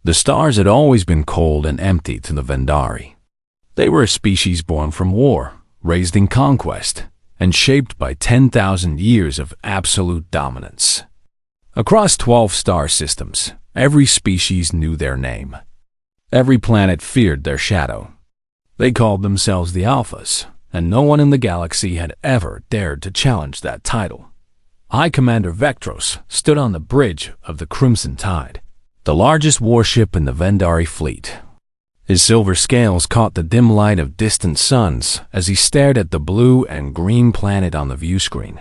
The stars had always been cold and empty to the Vendari. They were a species born from war, raised in conquest, and shaped by 10,000 years of absolute dominance. Across 12 star systems, every species knew their name. Every planet feared their shadow. They called themselves the Alphas, and no one in the galaxy had ever dared to challenge that title. High Commander Vectros stood on the bridge of the Crimson Tide, the largest warship in the Vendari fleet. His silver scales caught the dim light of distant suns as he stared at the blue and green planet on the view screen.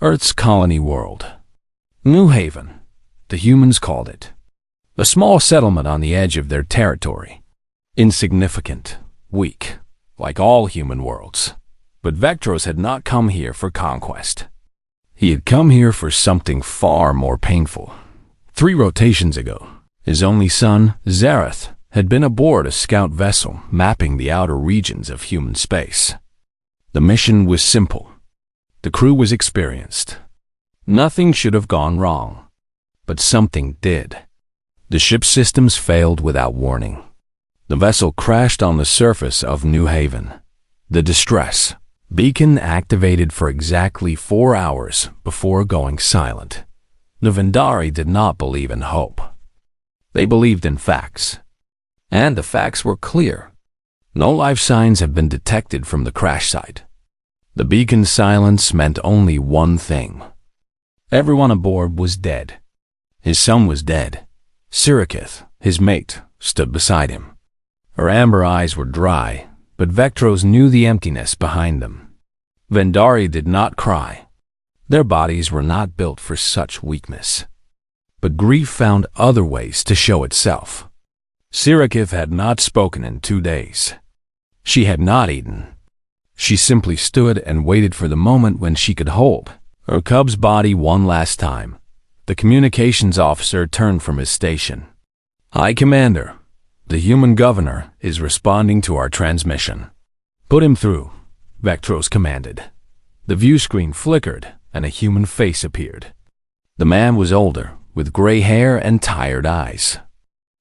Earth's colony world. New Haven, the humans called it. A small settlement on the edge of their territory. Insignificant, weak, like all human worlds. But Vectros had not come here for conquest. He had come here for something far more painful. 3 rotations ago, his only son, Zareth, had been aboard a scout vessel mapping the outer regions of human space. The mission was simple. The crew was experienced. Nothing should have gone wrong. But something did. The ship's systems failed without warning. The vessel crashed on the surface of New Haven. The distress beacon activated for exactly 4 hours before going silent. The Vendari did not believe in hope. They believed in facts. And the facts were clear. No life signs have been detected from the crash site. The beacon's silence meant only one thing. Everyone aboard was dead. His son was dead. Sirikith, his mate, stood beside him. Her amber eyes were dry, but Vectros knew the emptiness behind them. Vendari did not cry. Their bodies were not built for such weakness. But grief found other ways to show itself. Sirikith had not spoken in 2 days. She had not eaten. She simply stood and waited for the moment when she could hold her cub's body one last time. The communications officer turned from his station. "High Commander, the human governor is responding to our transmission." "Put him through," Vectros commanded. The view screen flickered and a human face appeared. The man was older, with gray hair and tired eyes.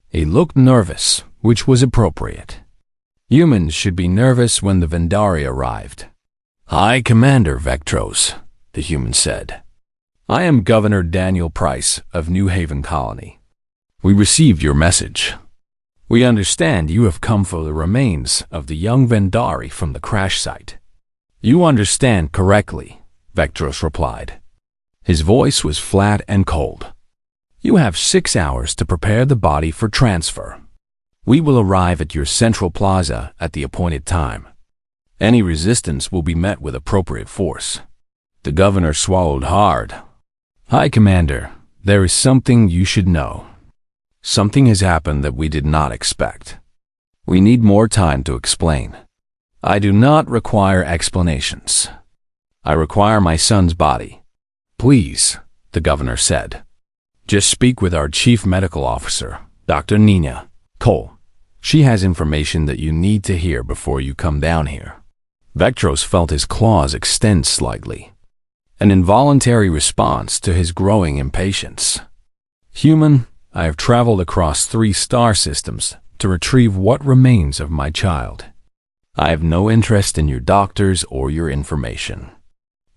He looked nervous, which was appropriate. Humans should be nervous when the Vendari arrived. "High Commander Vectros," the human said. "I am Governor Daniel Price of New Haven Colony. We received your message. We understand you have come for the remains of the young Vendari from the crash site." "You understand correctly," Vectros replied. His voice was flat and cold. "You have 6 hours to prepare the body for transfer. We will arrive at your central plaza at the appointed time. Any resistance will be met with appropriate force." The governor swallowed hard. "High Commander, there is something you should know. Something has happened that we did not expect. We need more time to explain. I do not require explanations. I require my son's body." "Please," the governor said. "Just speak with our chief medical officer, Dr. Nina Cole. She has information that you need to hear before you come down here." Vectros felt his claws extend slightly, an involuntary response to his growing impatience. "Human, I have traveled across 3 star systems to retrieve what remains of my child. I have no interest in your doctors or your information.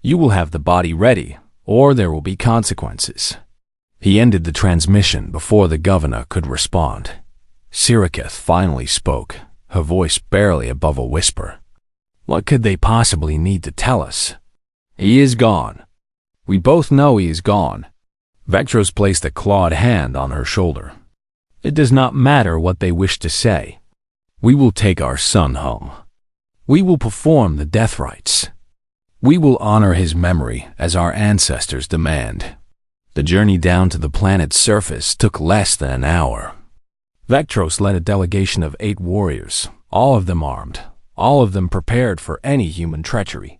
You will have the body ready, or there will be consequences." He ended the transmission before the governor could respond. Sirikith finally spoke, her voice barely above a whisper. "What could they possibly need to tell us?" "He is gone. We both know he is gone." Vectros placed a clawed hand on her shoulder. "It does not matter what they wish to say. We will take our son home. We will perform the death rites. We will honor his memory as our ancestors demand." The journey down to the planet's surface took less than an hour. Vectros led a delegation of 8 warriors, all of them armed, all of them prepared for any human treachery.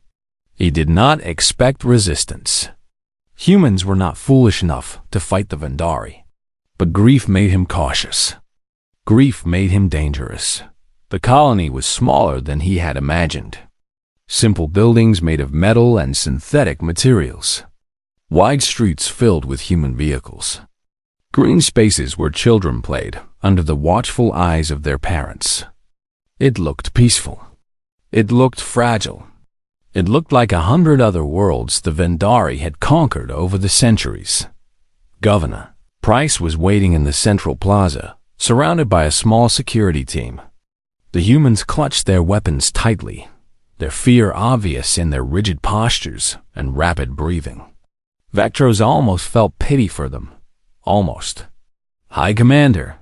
He did not expect resistance. Humans were not foolish enough to fight the Vendari. But grief made him cautious. Grief made him dangerous. The colony was smaller than he had imagined. Simple buildings made of metal and synthetic materials. Wide streets filled with human vehicles. Green spaces where children played, under the watchful eyes of their parents. It looked peaceful. It looked fragile. It looked like 100 other worlds the Vendari had conquered over the centuries. Governor Price was waiting in the central plaza, surrounded by a small security team. The humans clutched their weapons tightly, their fear obvious in their rigid postures and rapid breathing. Vectros almost felt pity for them. Almost. "High Commander,"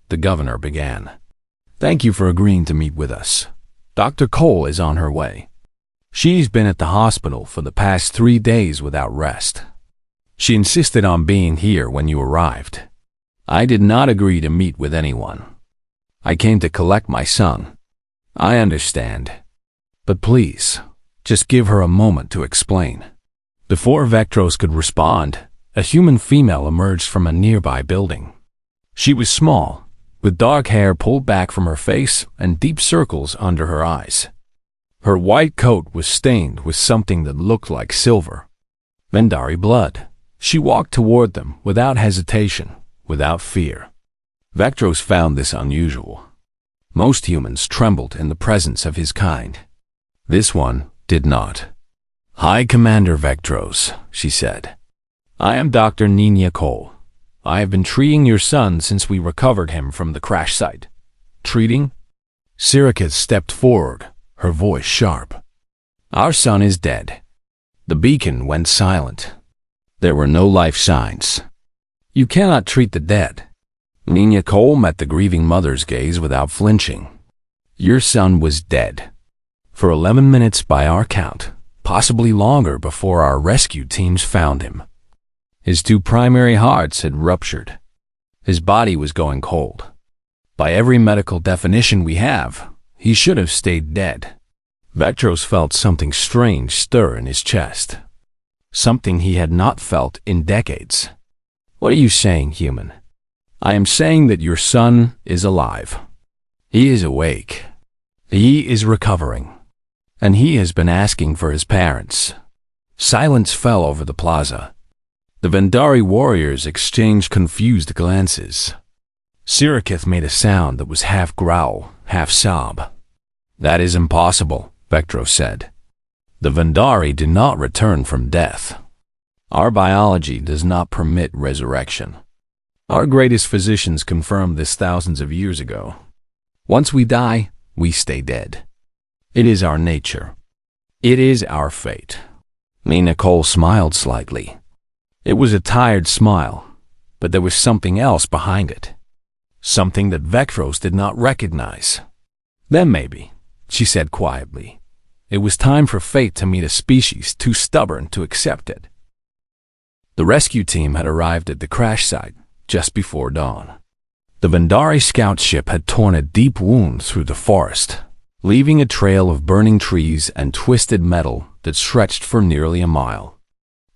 the governor began. "Thank you for agreeing to meet with us. Dr. Cole is on her way. She's been at the hospital for the past 3 days without rest. She insisted on being here when you arrived. I did not agree to meet with anyone. I came to collect my son. I understand. But please, just give her a moment to explain." Before Vectros could respond, a human female emerged from a nearby building. She was small, with dark hair pulled back from her face and deep circles under her eyes. Her white coat was stained with something that looked like silver. Vendari blood. She walked toward them without hesitation, without fear. Vectros found this unusual. Most humans trembled in the presence of his kind. This one did not. "High Commander Vectros," she said. "I am Dr. Nina Cole. I have been treating your son since we recovered him from the crash site." "Treating?" Sirikith stepped forward, her voice sharp. "Our son is dead." The beacon went silent. There were no life signs. "You cannot treat the dead." Nina Cole met the grieving mother's gaze without flinching. "Your son was dead. For 11 minutes by our count, possibly longer before our rescue teams found him. His 2 primary hearts had ruptured. His body was going cold. By every medical definition we have, he should have stayed dead." Vectros felt something strange stir in his chest. Something he had not felt in decades. "What are you saying, human?" "I am saying that your son is alive. He is awake. He is recovering. And he has been asking for his parents." Silence fell over the plaza. The Vendari warriors exchanged confused glances. Sirikith made a sound that was half growl, half sob. "That is impossible," Vectros said. "The Vendari do not return from death. Our biology does not permit resurrection. Our greatest physicians confirmed this thousands of years ago. Once we die, we stay dead. It is our nature. It is our fate." Nina Cole smiled slightly. It was a tired smile, but there was something else behind it. Something that Vectros did not recognize. "Then maybe," she said quietly, "it was time for fate to meet a species too stubborn to accept it." The rescue team had arrived at the crash site just before dawn. The Vendari scout ship had torn a deep wound through the forest, leaving a trail of burning trees and twisted metal that stretched for nearly a mile.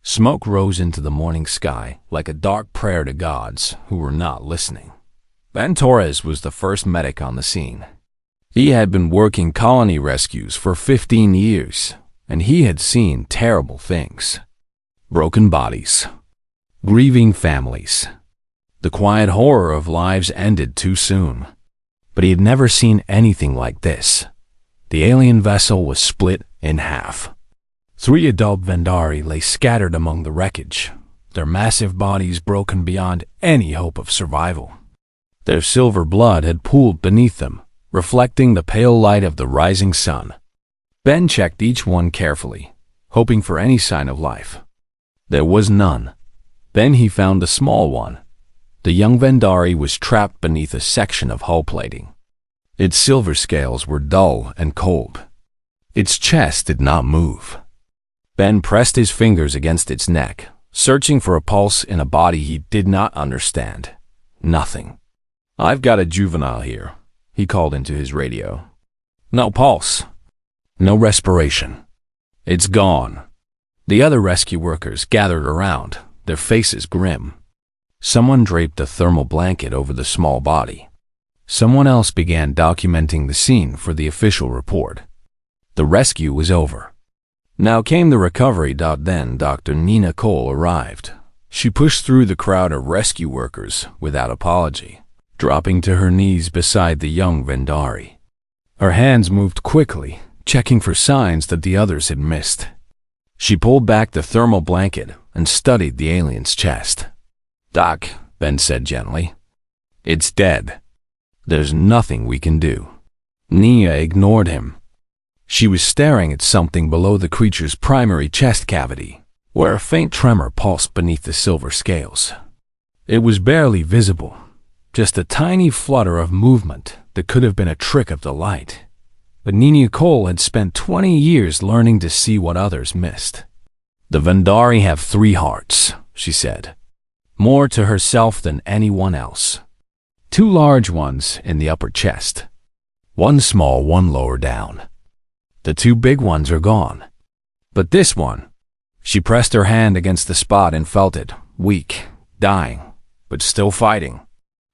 Smoke rose into the morning sky like a dark prayer to gods who were not listening. Ben Torres was the first medic on the scene. He had been working colony rescues for 15 years, and he had seen terrible things. Broken bodies, grieving families, the quiet horror of lives ended too soon. But he had never seen anything like this. The alien vessel was split in half. 3 adult Vendari lay scattered among the wreckage, their massive bodies broken beyond any hope of survival. Their silver blood had pooled beneath them, reflecting the pale light of the rising sun. Ben checked each one carefully, hoping for any sign of life. There was none. Then he found the small one. The young Vendari was trapped beneath a section of hull plating. Its silver scales were dull and cold. Its chest did not move. Ben pressed his fingers against its neck, searching for a pulse in a body he did not understand. Nothing. "I've got a juvenile here," he called into his radio. "No pulse. No respiration. It's gone." The other rescue workers gathered around, their faces grim. Someone draped a thermal blanket over the small body. Someone else began documenting the scene for the official report. The rescue was over. Now came the recovery. Then Dr. Nina Cole arrived. She pushed through the crowd of rescue workers without apology. dropping to her knees beside the young Vendari. Her hands moved quickly, checking for signs that the others had missed. She pulled back the thermal blanket and studied the alien's chest. "Doc," Ben said gently, "it's dead. There's nothing we can do." Nia ignored him. She was staring at something below the creature's primary chest cavity, where a faint tremor pulsed beneath the silver scales. It was barely visible, just a tiny flutter of movement that could have been a trick of the light. But Nina Cole had spent 20 years learning to see what others missed. "The Vendari have 3 hearts," she said, more to herself than anyone else. 2 large ones in the upper chest, 1 small, 1 lower down. The 2 big ones are gone. But this one, she pressed her hand against the spot and felt it, weak, dying, but still fighting.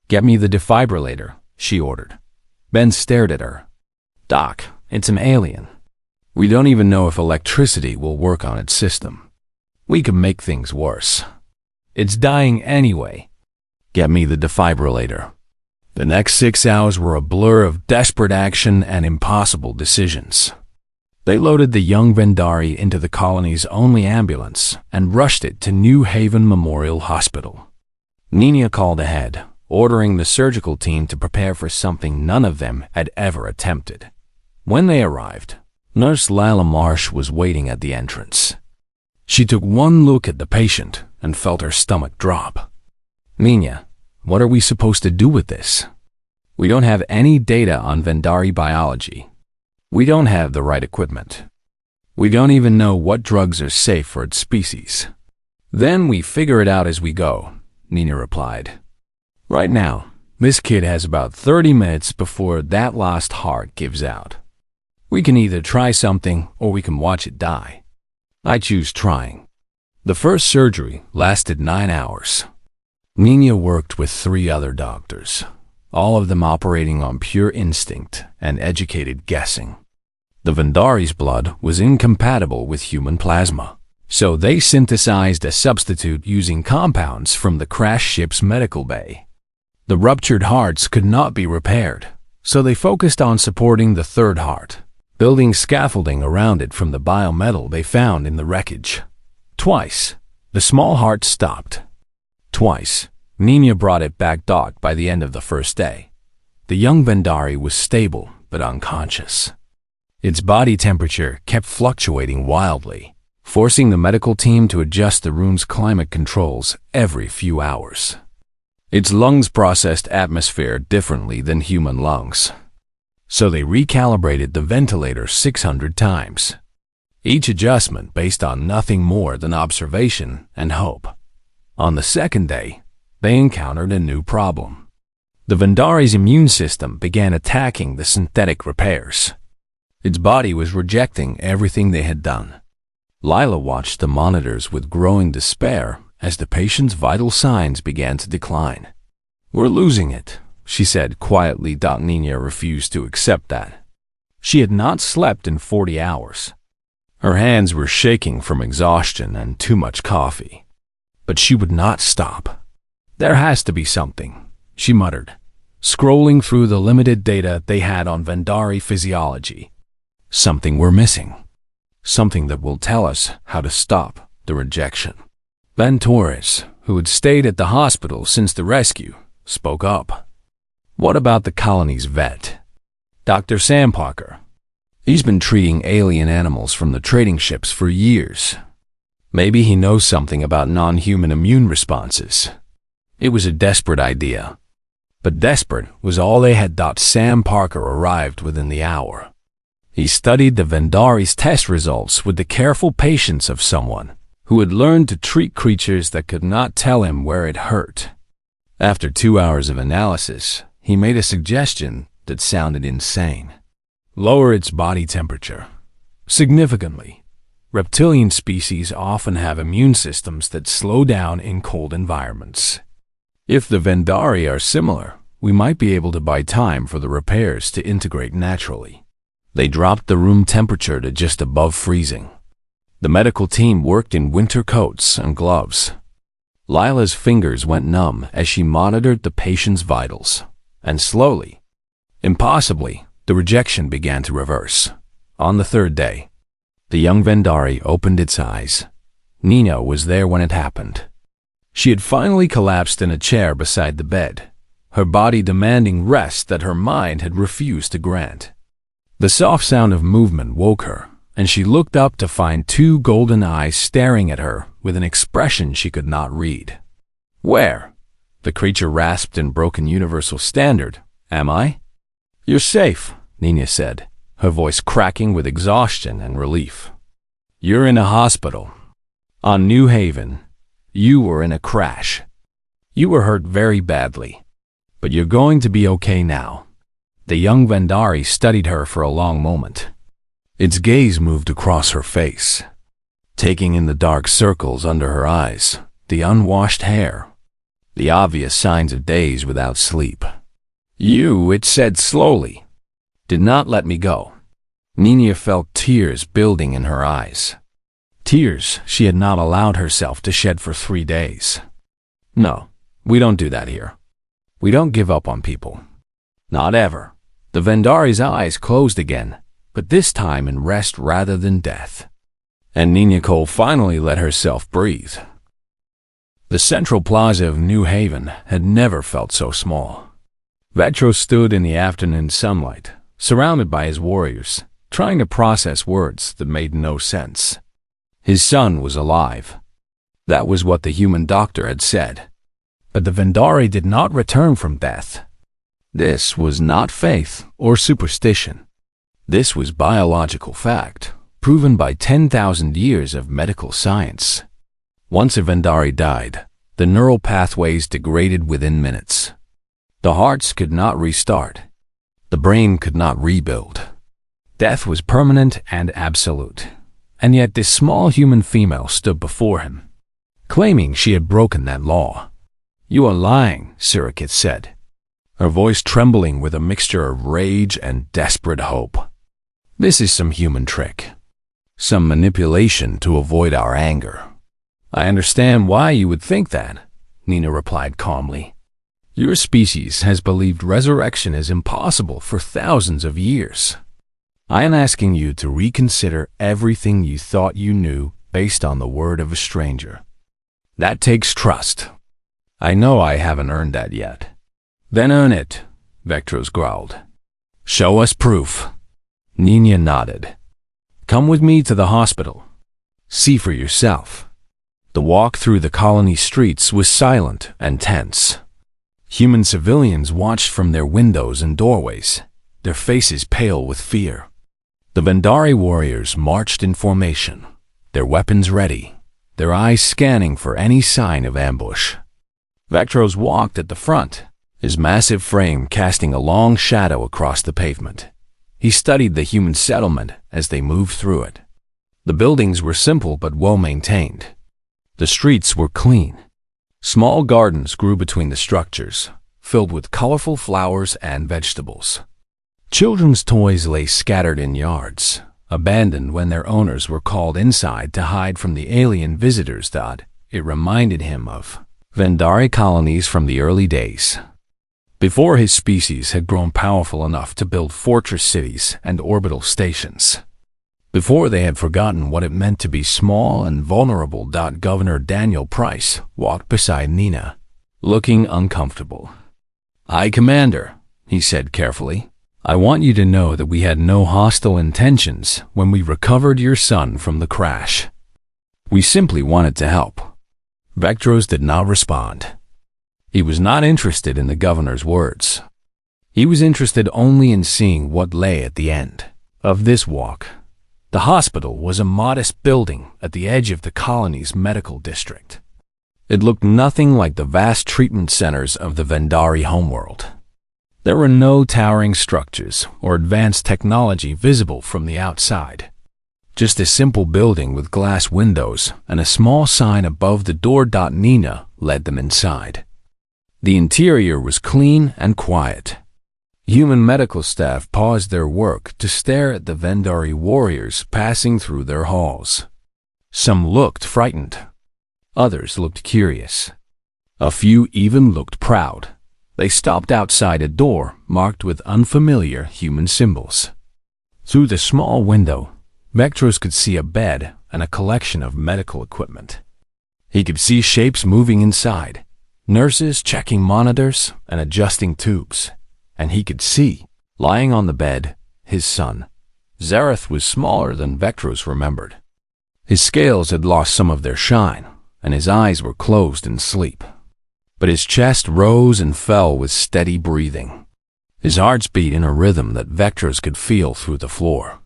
"Get me the defibrillator," she ordered. Ben stared at her. "Doc, it's an alien. We don't even know if electricity will work on its system. We could make things worse. It's dying anyway. Get me the defibrillator." The next 6 hours were a blur of desperate action and impossible decisions. They loaded the young Vendari into the colony's only ambulance and rushed it to New Haven Memorial Hospital. Nina called ahead, ordering the surgical team to prepare for something none of them had ever attempted. When they arrived, Nurse Lila Marsh was waiting at the entrance. She took one look at the patient and felt her stomach drop. "Nina, what are we supposed to do with this? We don't have any data on Vendari biology. We don't have the right equipment. We don't even know what drugs are safe for its species." "Then we figure it out as we go," Nina replied. "Right now, this kid has about 30 minutes before that last heart gives out. We can either try something or we can watch it die. I choose trying." The first surgery lasted 9 hours. Nina worked with 3 other doctors, all of them operating on pure instinct and educated guessing. The Vendari's blood was incompatible with human plasma, so they synthesized a substitute using compounds from the crash ship's medical bay. The ruptured hearts could not be repaired, so they focused on supporting the 3rd heart, building scaffolding around it from the biometal they found in the wreckage. Twice, the small heart stopped. Twice, Nina brought it back docked by the end of the first day. The young Vendari was stable but unconscious. Its body temperature kept fluctuating wildly, forcing the medical team to adjust the room's climate controls every few hours. Its lungs processed atmosphere differently than human lungs, so they recalibrated the ventilator 600 times, each adjustment based on nothing more than observation and hope. On the 2nd day, they encountered a new problem. The Vendari's immune system began attacking the synthetic repairs. Its body was rejecting everything they had done. Lila watched the monitors with growing despair as the patient's vital signs began to decline. "We're losing it," she said quietly. Nina refused to accept that. She had not slept in 40 hours. Her hands were shaking from exhaustion and too much coffee. But she would not stop. "There has to be something," she muttered, scrolling through the limited data they had on Vendari physiology. "Something we're missing. Something that will tell us how to stop the rejection." Ben Torres, who had stayed at the hospital since the rescue, spoke up. "What about the colony's vet? Dr. Sam Parker. He's been treating alien animals from the trading ships for years. Maybe he knows something about non-human immune responses." It was a desperate idea. But desperate was all they had. Sam Parker arrived within the hour. He studied the Vendari's test results with the careful patience of someone who had learned to treat creatures that could not tell him where it hurt. After 2 hours of analysis, he made a suggestion that sounded insane. Lower its body temperature significantly. Reptilian species often have immune systems that slow down in cold environments. If the Vendari are similar, we might be able to buy time for the repairs to integrate naturally. They dropped the room temperature to just above freezing. The medical team worked in winter coats and gloves. Lila's fingers went numb as she monitored the patient's vitals, And slowly, impossibly, the rejection began to reverse. On the third day, the young Vendari opened its eyes. Nina was there when it happened. She had finally collapsed in a chair beside the bed, her body demanding rest that her mind had refused to grant. The soft sound of movement woke her, and she looked up to find two golden eyes staring at her with an expression she could not read. "Where?" The creature rasped in broken universal standard. "Am I?" "You're safe," Nina said, her voice cracking with exhaustion and relief. "You're in a hospital. On New Haven. You were in a crash. You were hurt very badly. But you're going to be okay now." The young Vendari studied her for a long moment. Its gaze moved across her face, taking in the dark circles under her eyes, the unwashed hair, the obvious signs of days without sleep. "You," it said slowly, "did not let me go." Nina felt tears building in her eyes. Tears she had not allowed herself to shed for 3 days. "No, we don't do that here. We don't give up on people. Not ever." The Vendari's eyes closed again, but this time in rest rather than death. And Nina Cole finally let herself breathe. The central plaza of New Haven had never felt so small. Vetro stood in the afternoon sunlight, surrounded by his warriors, trying to process words that made no sense. His son was alive. That was what the human doctor had said. But the Vendari did not return from death. This was not faith or superstition. This was biological fact, proven by 10,000 years of medical science. Once a Vendari died, the neural pathways degraded within minutes. The hearts could not restart. The brain could not rebuild. Death was permanent and absolute. And yet this small human female stood before him, claiming she had broken that law. "You are lying," Surikit said, her voice trembling with a mixture of rage and desperate hope. "This is some human trick, some manipulation to avoid our anger." "I understand why you would think that," Nina replied calmly. "Your species has believed resurrection is impossible for thousands of years. I am asking you to reconsider everything you thought you knew based on the word of a stranger. That takes trust. I know I haven't earned that yet." "Then earn it," Vectros growled. "Show us proof." Nina nodded. "Come with me to the hospital. See for yourself." The walk through the colony streets was silent and tense. Human civilians watched from their windows and doorways, their faces pale with fear. The Vendari warriors marched in formation, their weapons ready, their eyes scanning for any sign of ambush. Vectros walked at the front, his massive frame casting a long shadow across the pavement. He studied the human settlement as they moved through it. The buildings were simple but well-maintained. The streets were clean. Small gardens grew between the structures, filled with colorful flowers and vegetables. Children's toys lay scattered in yards, abandoned when their owners were called inside to hide from the alien visitors. It reminded him of Vendari colonies from the early days, before his species had grown powerful enough to build fortress cities and orbital stations. Before they had forgotten what it meant to be small and vulnerable. Governor Daniel Price walked beside Nina, looking uncomfortable. "Aye, Commander," he said carefully. "I want you to know that we had no hostile intentions when we recovered your son from the crash. We simply wanted to help." Vectros did not respond. He was not interested in the governor's words. He was interested only in seeing what lay at the end of this walk. The hospital was a modest building at the edge of the colony's medical district. It looked nothing like the vast treatment centers of the Vendari homeworld. There were no towering structures or advanced technology visible from the outside. Just a simple building with glass windows and a small sign above the door. Nina led them inside. The interior was clean and quiet. Human medical staff paused their work to stare at the Vendari warriors passing through their halls. Some looked frightened. Others looked curious. A few even looked proud. They stopped outside a door marked with unfamiliar human symbols. Through the small window, Vectros could see a bed and a collection of medical equipment. He could see shapes moving inside, nurses checking monitors and adjusting tubes. And he could see, lying on the bed, his son. Zareth was smaller than Vectros remembered. His scales had lost some of their shine, and his eyes were closed in sleep. But his chest rose and fell with steady breathing. His heart beat in a rhythm that Vectros could feel through the floor.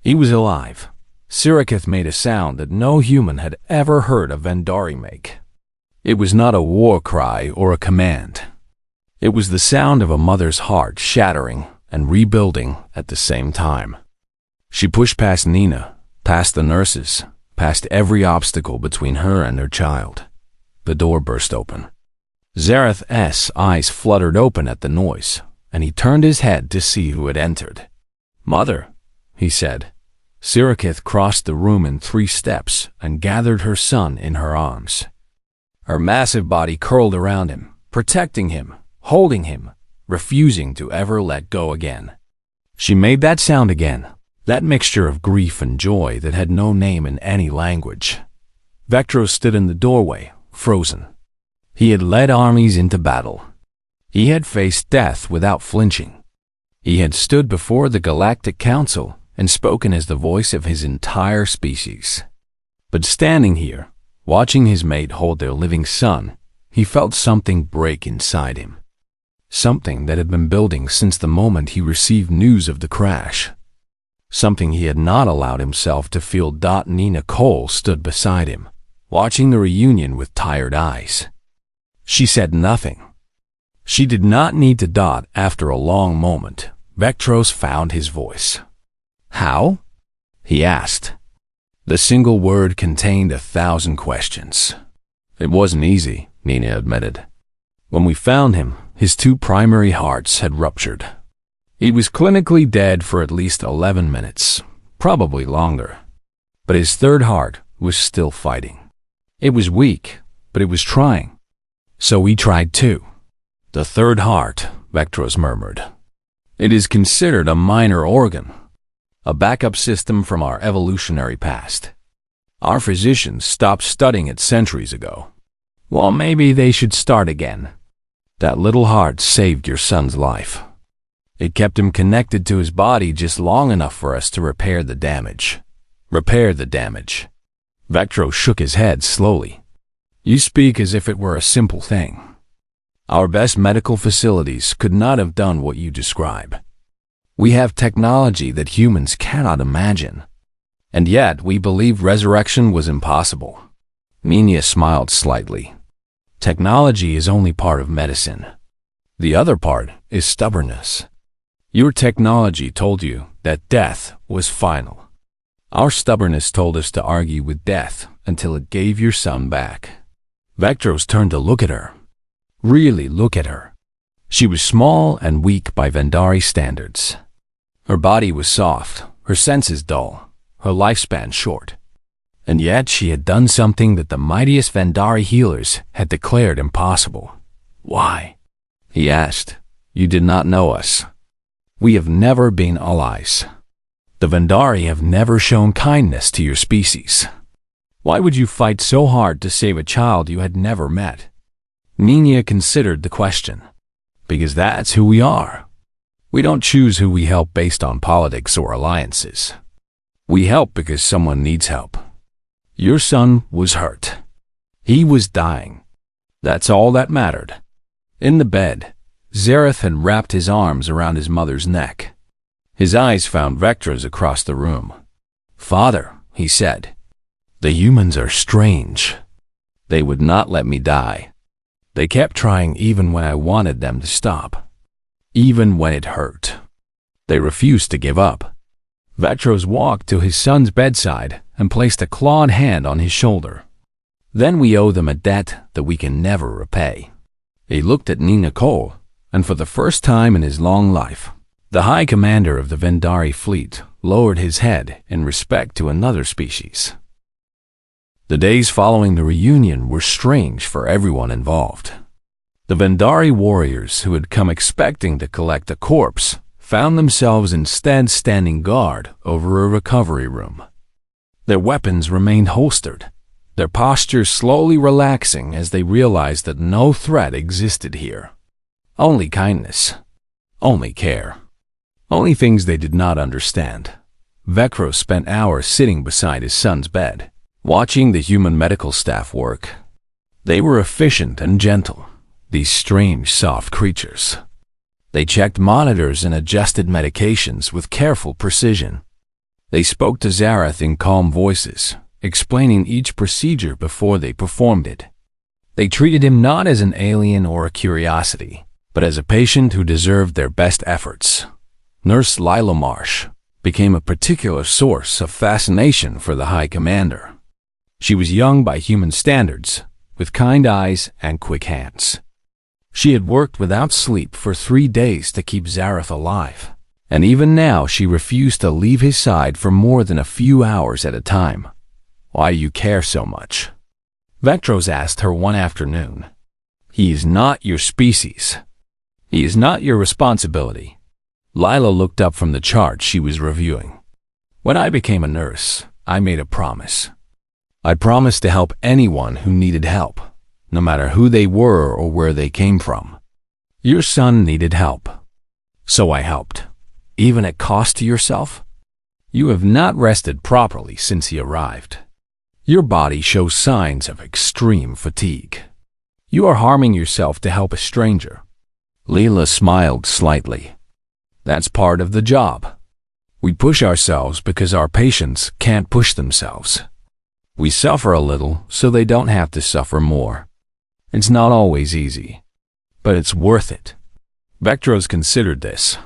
He was alive. Siriketh made a sound that no human had ever heard a Vendari make. It was not a war cry or a command. It was the sound of a mother's heart shattering and rebuilding at the same time. She pushed past Nina, past the nurses, past every obstacle between her and her child. The door burst open. Zareth's eyes fluttered open at the noise, and he turned his head to see who had entered. "Mother," he said. Siriketh crossed the room in 3 steps and gathered her son in her arms. Her massive body curled around him, protecting him, holding him, refusing to ever let go again. She made that sound again, that mixture of grief and joy that had no name in any language. Vectros stood in the doorway, frozen. He had led armies into battle. He had faced death without flinching. He had stood before the Galactic Council and spoken as the voice of his entire species. But standing here, watching his mate hold their living son, he felt something break inside him. Something that had been building since the moment he received news of the crash. Something he had not allowed himself to feel. Nina Cole stood beside him, watching the reunion with tired eyes. She said nothing. She did not need to. After a long moment, Vectros found his voice. "How?" he asked. The single word contained 1,000 questions. "It wasn't easy," Nina admitted. "When we found him, his 2 primary hearts had ruptured. He was clinically dead for at least 11 minutes, probably longer. But his 3rd heart was still fighting. It was weak, but it was trying. So we tried too." "The 3rd heart," Vectros murmured. "It is considered a minor organ, a backup system from our evolutionary past. Our physicians stopped studying it centuries ago. Well, maybe they should start again. That little heart saved your son's life. It kept him connected to his body just long enough for us to repair the damage." "Repair the damage." Vectros shook his head slowly. "You speak as if it were a simple thing. Our best medical facilities could not have done what you describe. We have technology that humans cannot imagine. And yet we believed resurrection was impossible." Nina smiled slightly. "Technology is only part of medicine. The other part is stubbornness. Your technology told you that death was final. Our stubbornness told us to argue with death until it gave your son back." Vectros turned to look at her. Really look at her. She was small and weak by Vendari standards. Her body was soft, her senses dull, her lifespan short. And yet she had done something that the mightiest Vendari healers had declared impossible. "Why?" he asked. "You did not know us. We have never been allies. The Vendari have never shown kindness to your species. Why would you fight so hard to save a child you had never met?" Nina considered the question. "Because that's who we are. We don't choose who we help based on politics or alliances. We help because someone needs help. Your son was hurt. He was dying. That's all that mattered." In the bed, Zareth had wrapped his arms around his mother's neck. His eyes found Vectros across the room. "Father," he said, "the humans are strange. They would not let me die. They kept trying even when I wanted them to stop. Even when it hurt. They refused to give up." Vectros walked to his son's bedside and placed a clawed hand on his shoulder. "Then we owe them a debt that we can never repay." He looked at Nina Cole, and for the first time in his long life, the High Commander of the Vendari fleet lowered his head in respect to another species. The days following the reunion were strange for everyone involved. The Vendari warriors who had come expecting to collect a corpse found themselves instead standing guard over a recovery room. Their weapons remained holstered, their postures slowly relaxing as they realized that no threat existed here. Only kindness, only care, only things they did not understand. Vectros spent hours sitting beside his son's bed, watching the human medical staff work. They were efficient and gentle, these strange, soft creatures. They checked monitors and adjusted medications with careful precision. They spoke to Zareth in calm voices, explaining each procedure before they performed it. They treated him not as an alien or a curiosity, but as a patient who deserved their best efforts. Nurse Lila Marsh became a particular source of fascination for the High Commander. She was young by human standards, with kind eyes and quick hands. She had worked without sleep for 3 days to keep Zareth alive, and even now she refused to leave his side for more than a few hours at a time. "Why do you care so much?" Vectros asked her one afternoon. "He is not your species. He is not your responsibility." Lila looked up from the chart she was reviewing. "When I became a nurse, I made a promise. I promised to help anyone who needed help, no matter who they were or where they came from. Your son needed help, so I helped, even at cost to yourself. You have not rested properly since he arrived. Your body shows signs of extreme fatigue. You are harming yourself to help a stranger." Leela smiled slightly. "That's part of the job. We push ourselves because our patients can't push themselves. We suffer a little so they don't have to suffer more. It's not always easy, but it's worth it." Vectros considered this.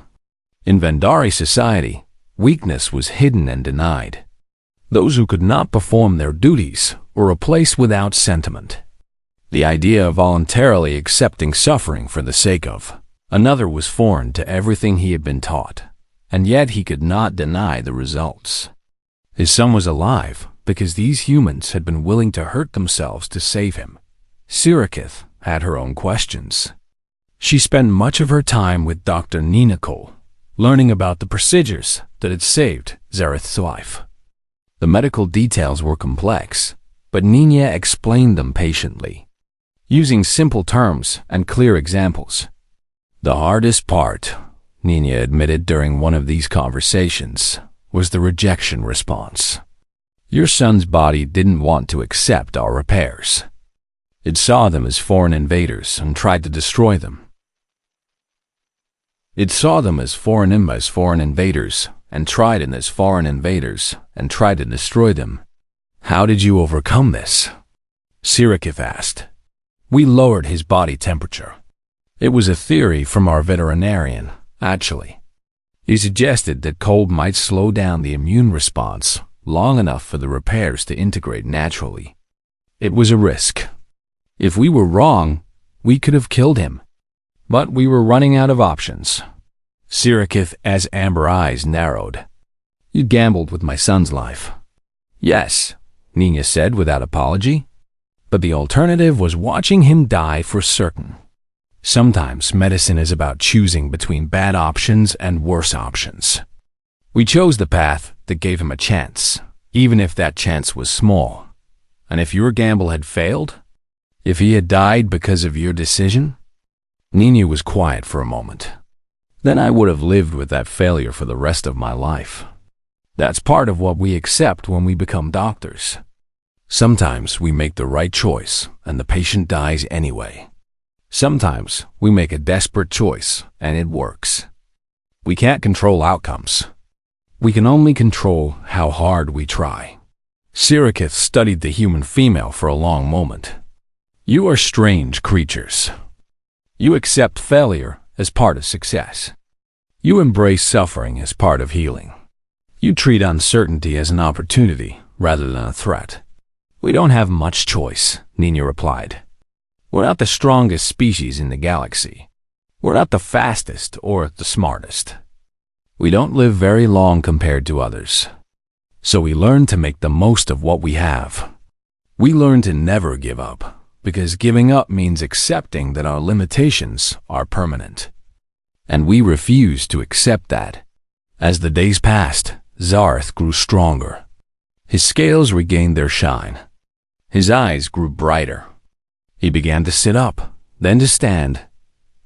In Vendari society, weakness was hidden and denied. Those who could not perform their duties were replaced without sentiment. The idea of voluntarily accepting suffering for the sake of another was foreign to everything he had been taught, and yet he could not deny the results. His son was alive because these humans had been willing to hurt themselves to save him. Sirikith had her own questions. She spent much of her time with Dr. Nina Cole, learning about the procedures that had saved Zareth's life. The medical details were complex, but Nina explained them patiently, using simple terms and clear examples. "The hardest part," Nina admitted during one of these conversations, was the rejection response. Your son's body didn't want to accept our repairs. It saw them as foreign invaders and tried to destroy them. It saw them as foreign invaders and tried to destroy them. "How did you overcome this?" Sirikith asked. "We lowered his body temperature. It was a theory from our veterinarian, actually. He suggested that cold might slow down the immune response long enough for the repairs to integrate naturally. It was a risk. If we were wrong, we could have killed him. But we were running out of options." Sirikith's amber eyes narrowed. "You gambled with my son's life." "Yes," Nina said without apology. "But the alternative was watching him die for certain. Sometimes medicine is about choosing between bad options and worse options. We chose the path that gave him a chance, even if that chance was small. And if your gamble had failed, if he had died because of your decision..." Nina was quiet for a moment. "Then I would have lived with that failure for the rest of my life. That's part of what we accept when we become doctors. Sometimes we make the right choice and the patient dies anyway. Sometimes we make a desperate choice and it works. We can't control outcomes. We can only control how hard we try." Sirikith studied the human female for a long moment. "You are strange creatures. You accept failure as part of success. You embrace suffering as part of healing. You treat uncertainty as an opportunity rather than a threat." "We don't have much choice," Nina replied. "We're not the strongest species in the galaxy. We're not the fastest or the smartest. We don't live very long compared to others. So we learn to make the most of what we have. We learn to never give up, because giving up means accepting that our limitations are permanent. And we refuse to accept that. As the days passed, Zarth grew stronger. His scales regained their shine. His eyes grew brighter. He began to sit up, then to stand,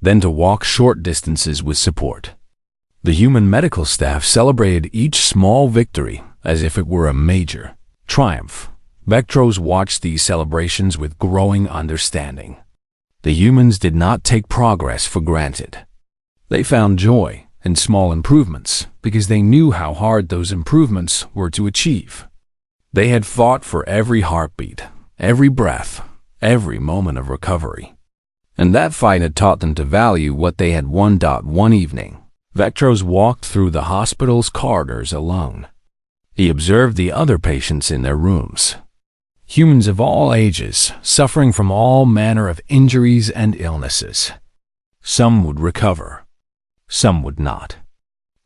then to walk short distances with support. The human medical staff celebrated each small victory as if it were a major triumph. Vectros watched these celebrations with growing understanding. The humans did not take progress for granted. They found joy in small improvements because they knew how hard those improvements were to achieve. They had fought for every heartbeat, every breath, every moment of recovery. And that fight had taught them to value what they had won. One evening, Vectros walked through the hospital's corridors alone. He observed the other patients in their rooms. Humans of all ages, suffering from all manner of injuries and illnesses. Some would recover, some would not.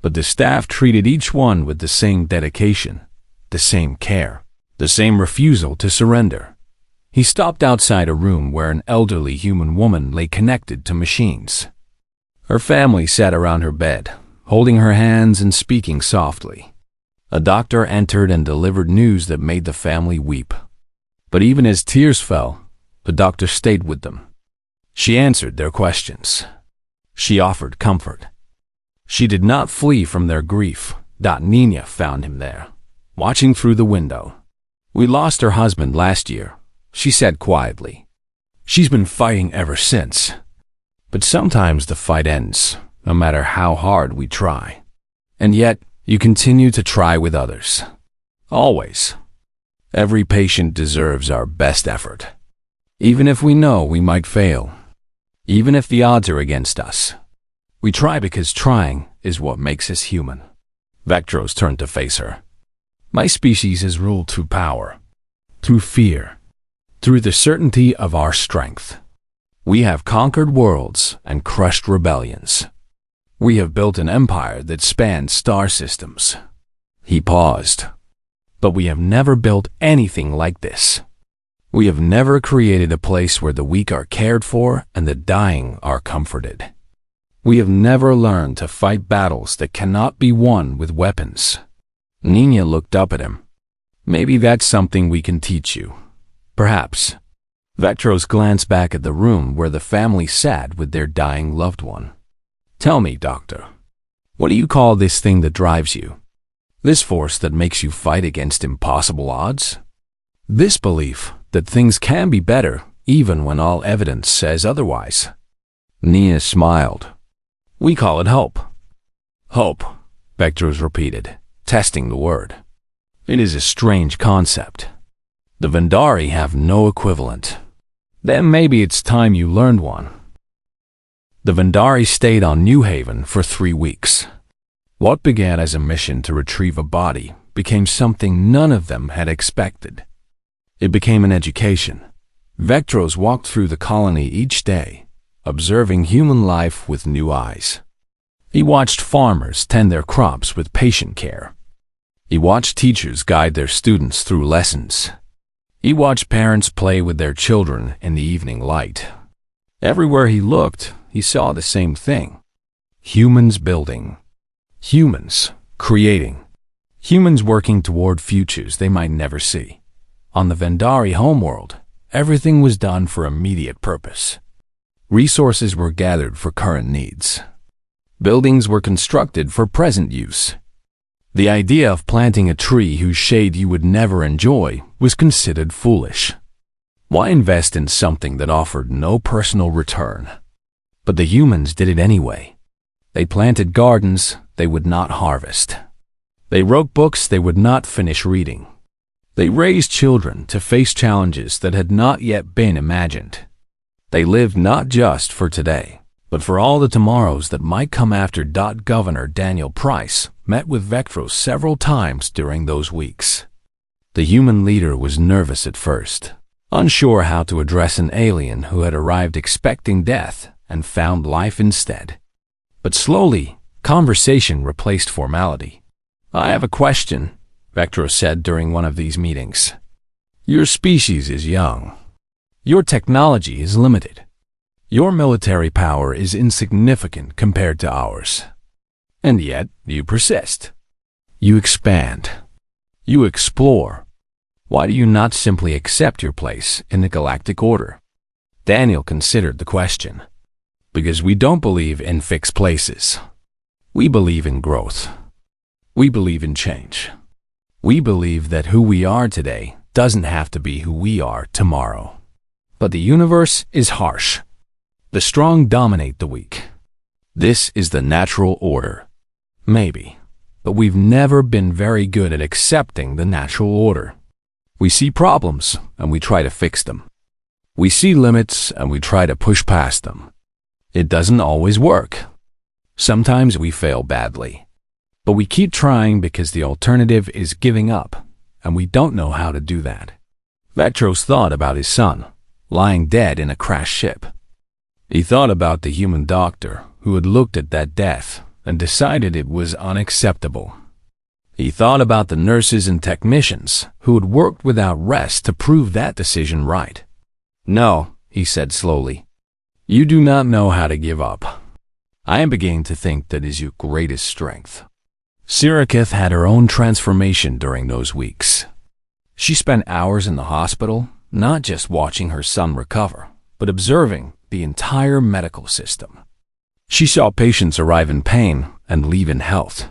But the staff treated each one with the same dedication, the same care, the same refusal to surrender. He stopped outside a room where an elderly human woman lay connected to machines. Her family sat around her bed, holding her hands and speaking softly. A doctor entered and delivered news that made the family weep. But even as tears fell, the doctor stayed with them. She answered their questions. She offered comfort. She did not flee from their grief. Nina found him there, watching through the window. "We lost her husband last year," she said quietly. "She's been fighting ever since. But sometimes the fight ends, no matter how hard we try. And yet, you continue to try with others. Always. Every patient deserves our best effort. Even if we know we might fail. Even if the odds are against us. We try because trying is what makes us human." Vectros turned to face her. "My species is ruled through power, through fear, through the certainty of our strength. We have conquered worlds and crushed rebellions. We have built an empire that spanned star systems." He paused. "But we have never built anything like this. We have never created a place where the weak are cared for and the dying are comforted. We have never learned to fight battles that cannot be won with weapons." Nina looked up at him. "Maybe that's something we can teach you. Perhaps." Vectros glanced back at the room where the family sat with their dying loved one. "Tell me, doctor, what do you call this thing that drives you? This force that makes you fight against impossible odds? This belief that things can be better even when all evidence says otherwise?" Nina smiled. "We call it hope." "Hope," Vectros repeated, testing the word. "It is a strange concept. The Vendari have no equivalent. Then maybe it's time you learned one." The Vendari stayed on New Haven for 3 weeks. What began as a mission to retrieve a body became something none of them had expected. It became an education. Vectros walked through the colony each day, observing human life with new eyes. He watched farmers tend their crops with patient care. He watched teachers guide their students through lessons. He watched parents play with their children in the evening light. Everywhere he looked, he saw the same thing. Humans building. Humans creating. Humans working toward futures they might never see. On the Vendari homeworld, everything was done for immediate purpose. Resources were gathered for current needs. Buildings were constructed for present use. The idea of planting a tree whose shade you would never enjoy was considered foolish. Why invest in something that offered no personal return? But the humans did it anyway. They planted gardens they would not harvest. They wrote books they would not finish reading. They raised children to face challenges that had not yet been imagined. They lived not just for today, but for all the tomorrows that might come after. Governor Daniel Price met with Vectros several times during those weeks. The human leader was nervous at first, unsure how to address an alien who had arrived expecting death and found life instead. But slowly, conversation replaced formality. "I have a question," Vectros said during one of these meetings. "Your species is young. Your technology is limited. Your military power is insignificant compared to ours. And yet, you persist. You expand. You explore. Why do you not simply accept your place in the galactic order? Daniel considered the question. Because we don't believe in fixed places. We believe in growth. We believe in change. We believe that who we are today doesn't have to be who we are tomorrow. But the universe is harsh. The strong dominate the weak. This is the natural order. Maybe. But we've never been very good at accepting the natural order. We see problems and we try to fix them. We see limits and we try to push past them. It doesn't always work. Sometimes we fail badly. But we keep trying because the alternative is giving up, and we don't know how to do that. Vetros thought about his son, lying dead in a crashed ship. He thought about the human doctor who had looked at that death and decided it was unacceptable. He thought about the nurses and technicians who had worked without rest to prove that decision right. No, he said slowly. You do not know how to give up. I am beginning to think that is your greatest strength. Sirikith had her own transformation during those weeks. She spent hours in the hospital, not just watching her son recover, but observing the entire medical system. She saw patients arrive in pain and leave in health.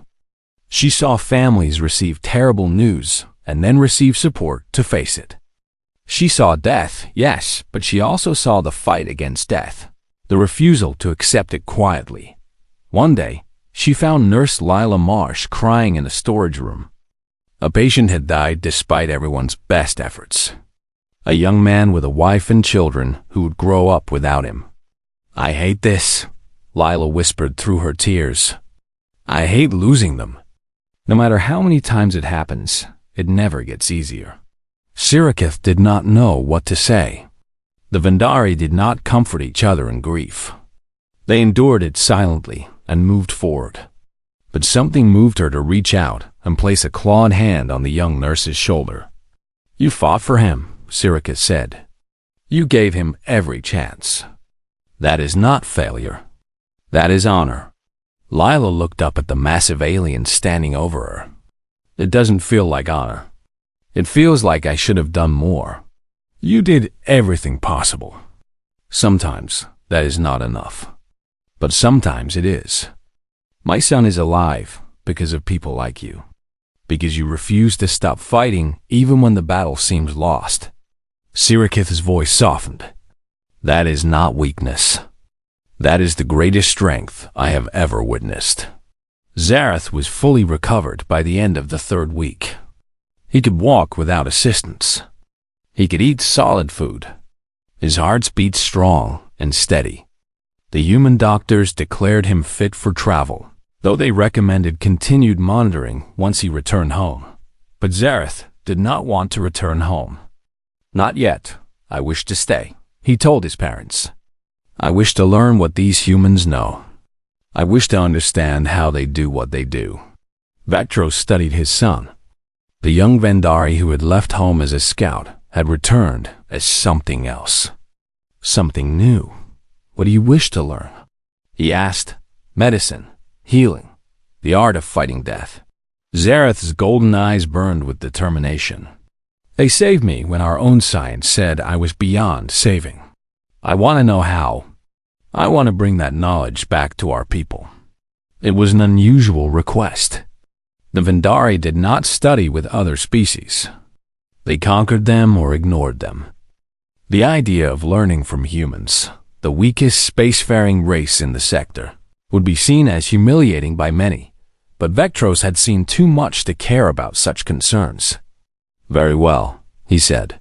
She saw families receive terrible news and then receive support to face it. She saw death, yes, but she also saw the fight against death, the refusal to accept it quietly. One day, she found Nurse Lila Marsh crying in a storage room. A patient had died despite everyone's best efforts. A young man with a wife and children who would grow up without him. I hate this, Lila whispered through her tears. I hate losing them. No matter how many times it happens, it never gets easier. Sirikith did not know what to say. The Vendari did not comfort each other in grief. They endured it silently and moved forward. But something moved her to reach out and place a clawed hand on the young nurse's shoulder. You fought for him, Sirikith said. You gave him every chance. That is not failure. That is honor. Lila looked up at the massive alien standing over her. It doesn't feel like honor. It feels like I should have done more. You did everything possible. Sometimes that is not enough. But sometimes it is. My son is alive because of people like you. Because you refuse to stop fighting even when the battle seems lost. Sirikith's voice softened. That is not weakness. That is the greatest strength I have ever witnessed. Zareth was fully recovered by the end of the 3rd week. He could walk without assistance. He could eat solid food. His heart beat strong and steady. The human doctors declared him fit for travel, though they recommended continued monitoring once he returned home. But Zareth did not want to return home. Not yet. I wish to stay, he told his parents. I wish to learn what these humans know. I wish to understand how they do what they do. Vetros studied his son. The young Vendari who had left home as a scout had returned as something else. Something new. What do you wish to learn? He asked. Medicine, healing, the art of fighting death. Zareth's golden eyes burned with determination. They saved me when our own science said I was beyond saving. I want to know how. I want to bring that knowledge back to our people. It was an unusual request. The Vendari did not study with other species. They conquered them or ignored them. The idea of learning from humans, the weakest spacefaring race in the sector, would be seen as humiliating by many, but Vetros had seen too much to care about such concerns. Very well, he said.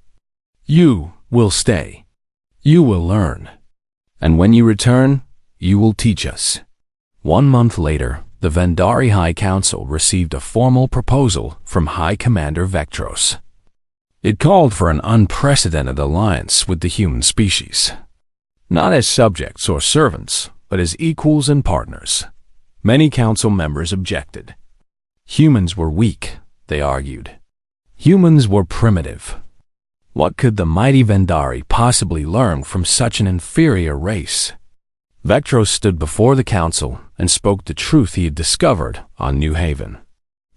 You will stay. You will learn. And when you return, you will teach us. 1 month later, the Vendari High Council received a formal proposal from High Commander Vetros. It called for an unprecedented alliance with the human species. Not as subjects or servants, but as equals and partners. Many council members objected. Humans were weak, they argued. Humans were primitive. What could the mighty Vendari possibly learn from such an inferior race? Vectros stood before the council and spoke the truth he had discovered on New Haven.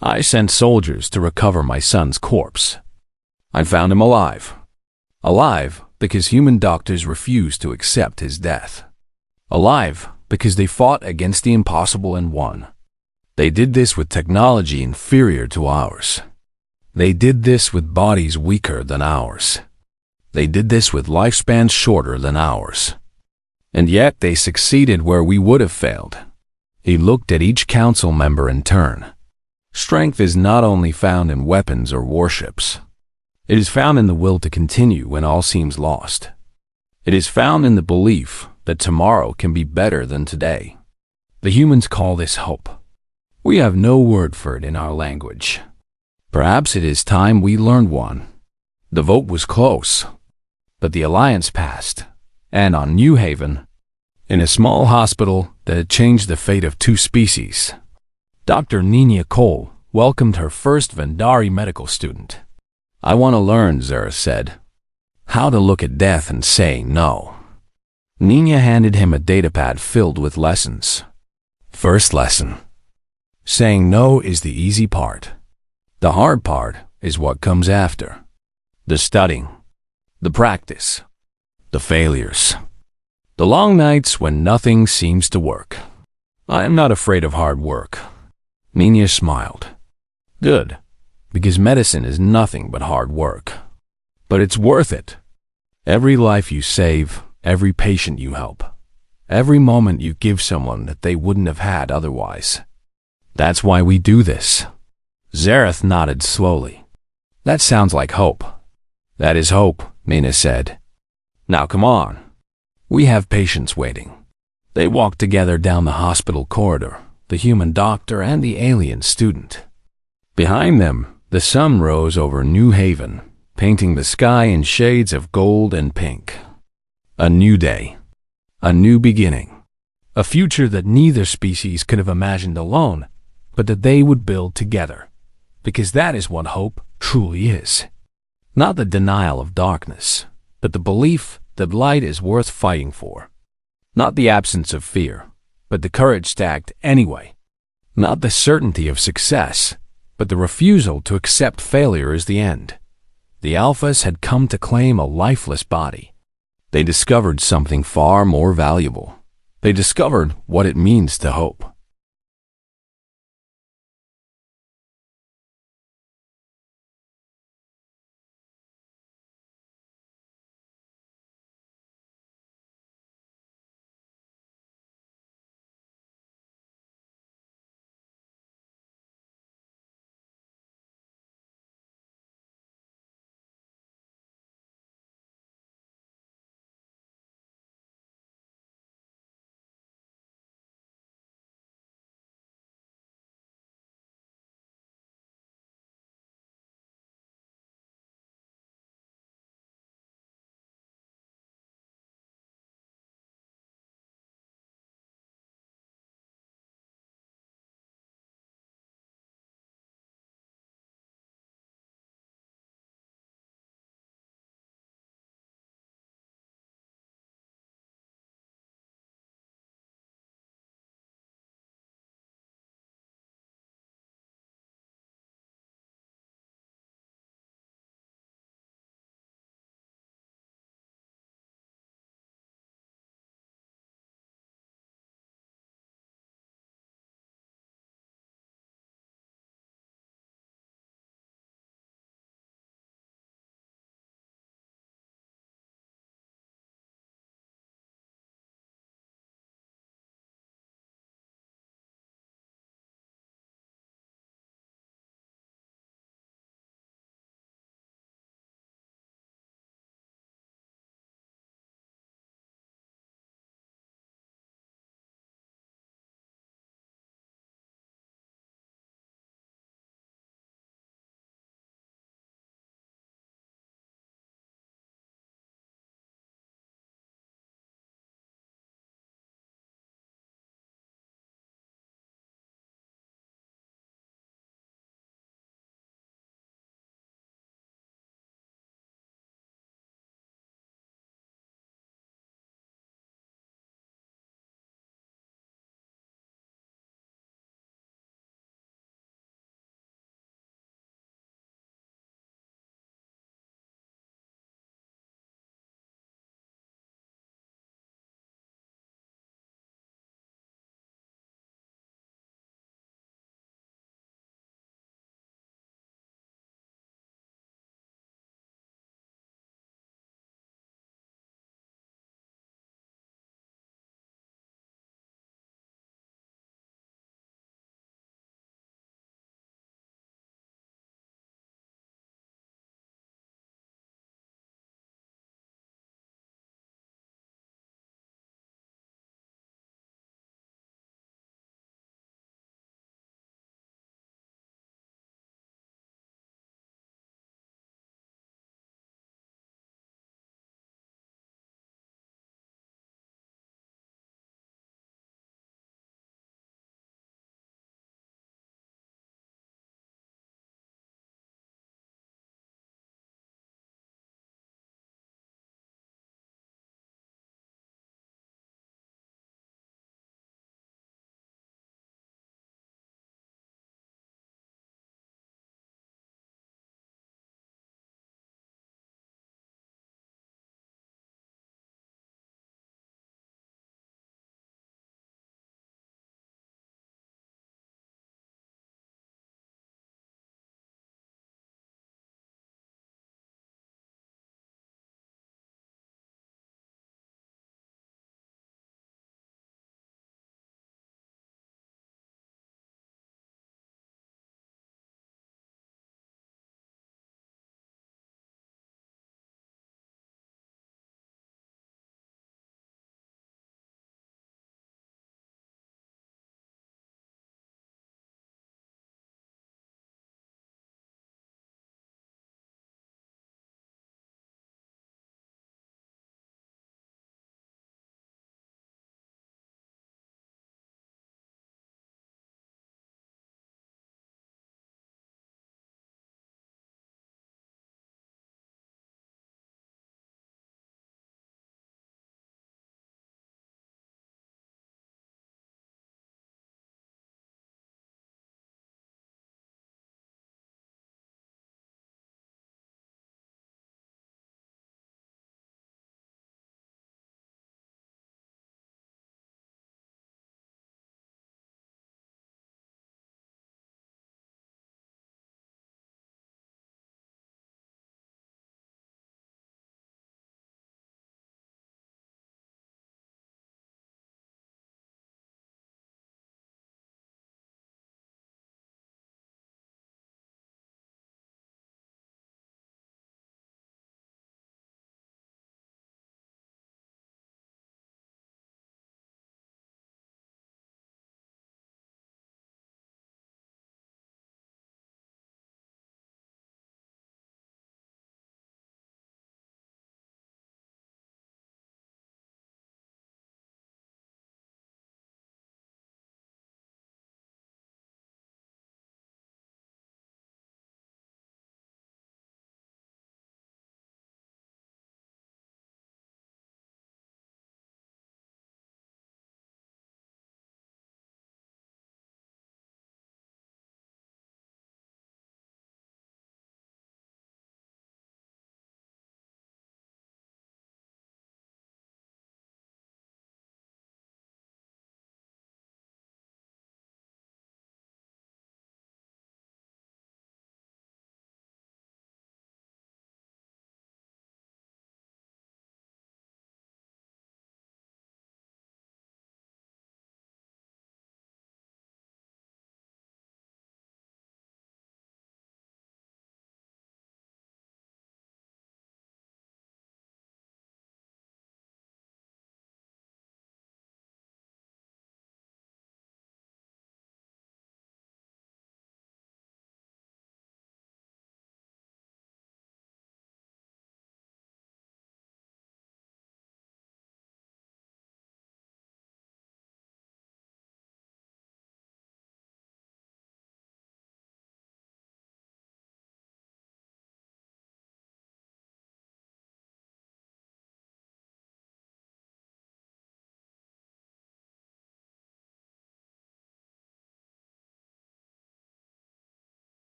I sent soldiers to recover my son's corpse. I found him alive. Alive because human doctors refused to accept his death. Alive because they fought against the impossible and won. They did this with technology inferior to ours. They did this with bodies weaker than ours. They did this with lifespans shorter than ours. And yet they succeeded where we would have failed. He looked at each council member in turn. Strength is not only found in weapons or warships. It is found in the will to continue when all seems lost. It is found in the belief that tomorrow can be better than today. The humans call this hope. We have no word for it in our language. Perhaps it is time we learned one. The vote was close, but the alliance passed, and on New Haven, in a small hospital that had changed the fate of 2 species, Dr. Nina Cole welcomed her first Vendari medical student. I want to learn, Zara said, how to look at death and say no. Nina handed him a datapad filled with lessons. First lesson. Saying no is the easy part. The hard part is what comes after. The studying, the practice, the failures, the long nights when nothing seems to work. I am not afraid of hard work. Nina smiled. Good, because medicine is nothing but hard work. But it's worth it. Every life you save, every patient you help, every moment you give someone that they wouldn't have had otherwise. That's why we do this. Zareth nodded slowly. That sounds like hope. That is hope, Nina said. Now come on. We have patients waiting. They walked together down the hospital corridor, the human doctor and the alien student. Behind them, the sun rose over New Haven, painting the sky in shades of gold and pink. A new day. A new beginning. A future that neither species could have imagined alone, but that they would build together. Because that is what hope truly is. Not the denial of darkness, but the belief that light is worth fighting for. Not the absence of fear, but the courage to act anyway. Not the certainty of success, but the refusal to accept failure as the end. The Alphas had come to claim a lifeless body. They discovered something far more valuable. They discovered what it means to hope.